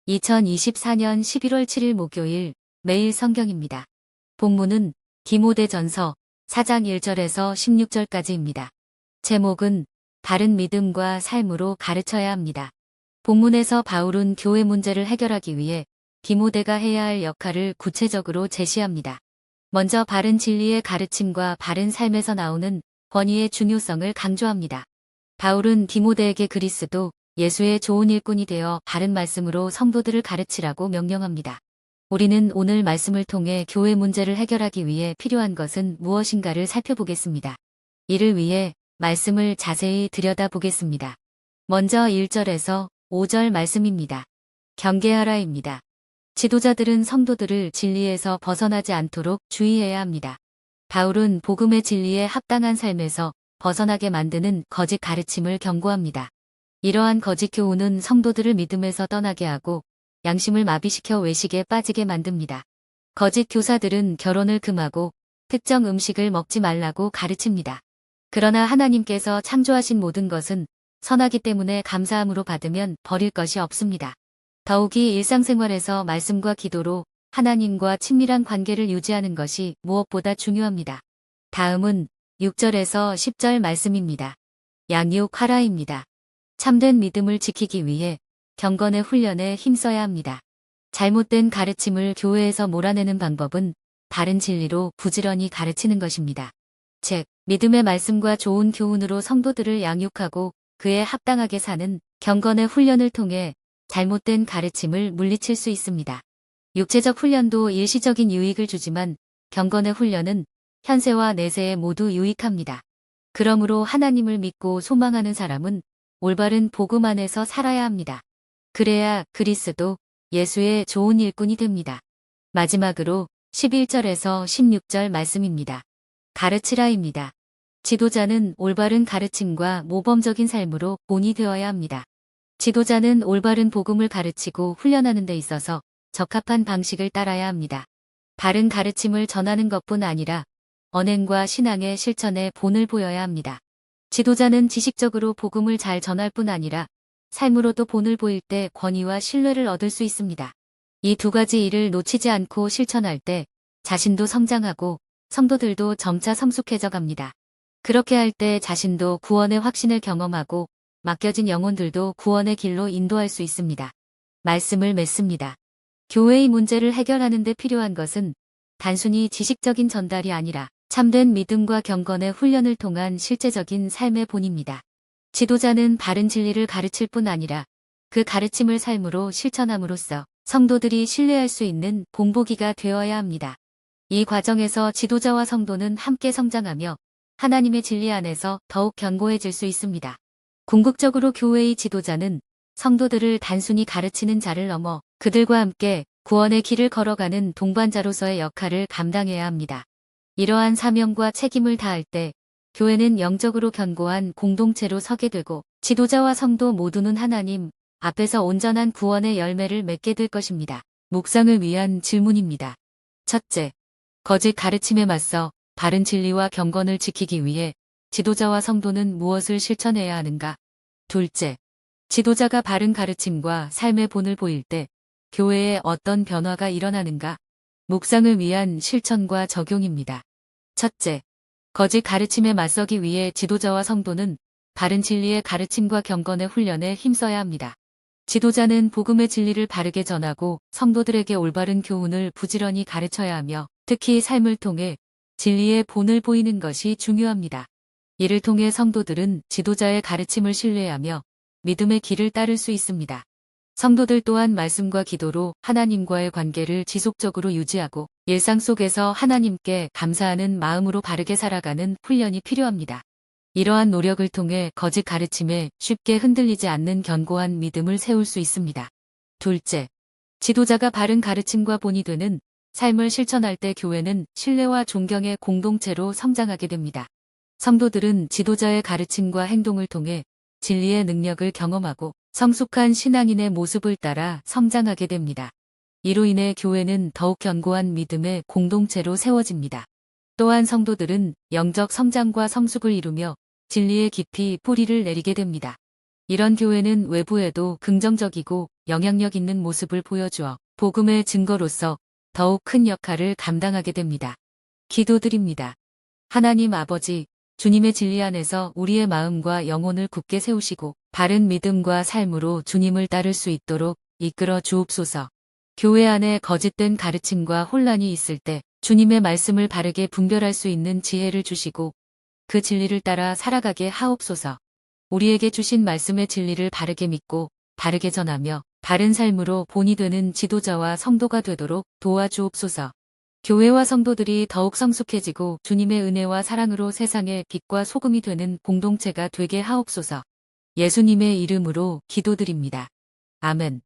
2024년 11월 7일 목요일 매일 성경입니다. 본문은 디모데전서 4장 1절에서 16절까지입니다. 제목은 바른 믿음과 삶으로 가르쳐야 합니다. 본문에서 바울은 교회 문제를 해결하기 위해 디모데가 해야 할 역할을 구체적으로 제시합니다. 먼저 바른 진리의 가르침과 바른 삶에서 나오는 권위의 중요성을 강조합니다. 바울은 디모데에게 그리스도 예수의 좋은 일꾼이 되어 바른 말씀으로 성도들을 가르치라고 명령합니다. 우리는 오늘 말씀을 통해 교회 문제를 해결하기 위해 필요한 것은 무엇인가를 살펴보겠습니다. 이를 위해 말씀을 자세히 들여다보겠습니다. 먼저 1절에서 5절 말씀입니다. 경계하라입니다. 지도자들은 성도들을 진리에서 벗어나지 않도록 주의해야 합니다. 바울은 복음의 진리에 합당한 삶에서 벗어나게 만드는 거짓 가르침을 경고합니다. 이러한 거짓 교훈은 성도들을 믿음에서 떠나게 하고 양심을 마비시켜 외식에 빠지게 만듭니다. 거짓 교사들은 결혼을 금하고 특정 음식을 먹지 말라고 가르칩니다. 그러나 하나님께서 창조하신 모든 것은 선하기 때문에 감사함으로 받으면 버릴 것이 없습니다. 더욱이 일상생활에서 말씀과 기도로 하나님과 친밀한 관계를 유지하는 것이 무엇보다 중요합니다. 다음은 6절에서 10절 말씀입니다. 양육하라입니다. 참된 믿음을 지키기 위해 경건의 훈련에 힘써야 합니다. 잘못된 가르침을 교회에서 몰아내는 방법은 바른 진리로 부지런히 가르치는 것입니다. 즉, 믿음의 말씀과 좋은 교훈으로 성도들을 양육하고 그에 합당하게 사는 경건의 훈련을 통해 잘못된 가르침을 물리칠 수 있습니다. 육체적 훈련도 일시적인 유익을 주지만 경건의 훈련은 현세와 내세에 모두 유익합니다. 그러므로 하나님을 믿고 소망하는 사람은 올바른 복음 안에서 살아야 합니다. 그래야 그리스도 예수의 좋은 일꾼이 됩니다. 마지막으로 11절에서 16절 말씀입니다. 가르치라입니다. 지도자는 올바른 가르침과 모범적인 삶으로 본이 되어야 합니다. 지도자는 올바른 복음을 가르치고 훈련하는 데 있어서 적합한 방식을 따라야 합니다. 바른 가르침을 전하는 것뿐 아니라 언행과 신앙의 실천에 본을 보여야 합니다. 지도자는 지식적으로 복음을 잘 전할 뿐 아니라 삶으로도 본을 보일 때 권위와 신뢰를 얻을 수 있습니다. 이 두 가지 일을 놓치지 않고 실천할 때 자신도 성장하고 성도들도 점차 성숙해져 갑니다. 그렇게 할 때 자신도 구원의 확신을 경험하고 맡겨진 영혼들도 구원의 길로 인도할 수 있습니다. 말씀을 맺습니다. 교회의 문제를 해결하는 데 필요한 것은 단순히 지식적인 전달이 아니라 참된 믿음과 경건의 훈련을 통한 실제적인 삶의 본입니다. 지도자는 바른 진리를 가르칠 뿐 아니라 그 가르침을 삶으로 실천함으로써 성도들이 신뢰할 수 있는 본보기가 되어야 합니다. 이 과정에서 지도자와 성도는 함께 성장하며 하나님의 진리 안에서 더욱 견고해질 수 있습니다. 궁극적으로 교회의 지도자는 성도들을 단순히 가르치는 자를 넘어 그들과 함께 구원의 길을 걸어가는 동반자로서의 역할을 감당해야 합니다. 이러한 사명과 책임을 다할 때 교회는 영적으로 견고한 공동체로 서게 되고 지도자와 성도 모두는 하나님 앞에서 온전한 구원의 열매를 맺게 될 것입니다. 묵상을 위한 질문입니다. 첫째, 거짓 가르침에 맞서 바른 진리와 경건을 지키기 위해 지도자와 성도는 무엇을 실천해야 하는가? 둘째, 지도자가 바른 가르침과 삶의 본을 보일 때 교회에 어떤 변화가 일어나는가? 묵상을 위한 실천과 적용입니다. 첫째, 거짓 가르침에 맞서기 위해 지도자와 성도는 바른 진리의 가르침과 경건의 훈련에 힘써야 합니다. 지도자는 복음의 진리를 바르게 전하고 성도들에게 올바른 교훈을 부지런히 가르쳐야 하며 특히 삶을 통해 진리의 본을 보이는 것이 중요합니다. 이를 통해 성도들은 지도자의 가르침을 신뢰하며 믿음의 길을 따를 수 있습니다. 성도들 또한 말씀과 기도로 하나님과의 관계를 지속적으로 유지하고 일상 속에서 하나님께 감사하는 마음으로 바르게 살아가는 훈련이 필요합니다. 이러한 노력을 통해 거짓 가르침에 쉽게 흔들리지 않는 견고한 믿음을 세울 수 있습니다. 둘째, 지도자가 바른 가르침과 본이 되는 삶을 실천할 때 교회는 신뢰와 존경의 공동체로 성장하게 됩니다. 성도들은 지도자의 가르침과 행동을 통해 진리의 능력을 경험하고 성숙한 신앙인의 모습을 따라 성장하게 됩니다. 이로 인해 교회는 더욱 견고한 믿음의 공동체로 세워집니다. 또한 성도들은 영적 성장과 성숙을 이루며 진리에 깊이 뿌리를 내리게 됩니다. 이런 교회는 외부에도 긍정적이고 영향력 있는 모습을 보여주어 복음의 증거로서 더욱 큰 역할을 감당하게 됩니다. 기도드립니다. 하나님 아버지, 주님의 진리 안에서 우리의 마음과 영혼을 굳게 세우시고 바른 믿음과 삶으로 주님을 따를 수 있도록 이끌어 주옵소서. 교회 안에 거짓된 가르침과 혼란이 있을 때 주님의 말씀을 바르게 분별할 수 있는 지혜를 주시고 그 진리를 따라 살아가게 하옵소서. 우리에게 주신 말씀의 진리를 바르게 믿고 바르게 전하며 바른 삶으로 본이 되는 지도자와 성도가 되도록 도와주옵소서. 교회와 성도들이 더욱 성숙해지고 주님의 은혜와 사랑으로 세상의 빛과 소금이 되는 공동체가 되게 하옵소서. 예수님의 이름으로 기도드립니다. 아멘.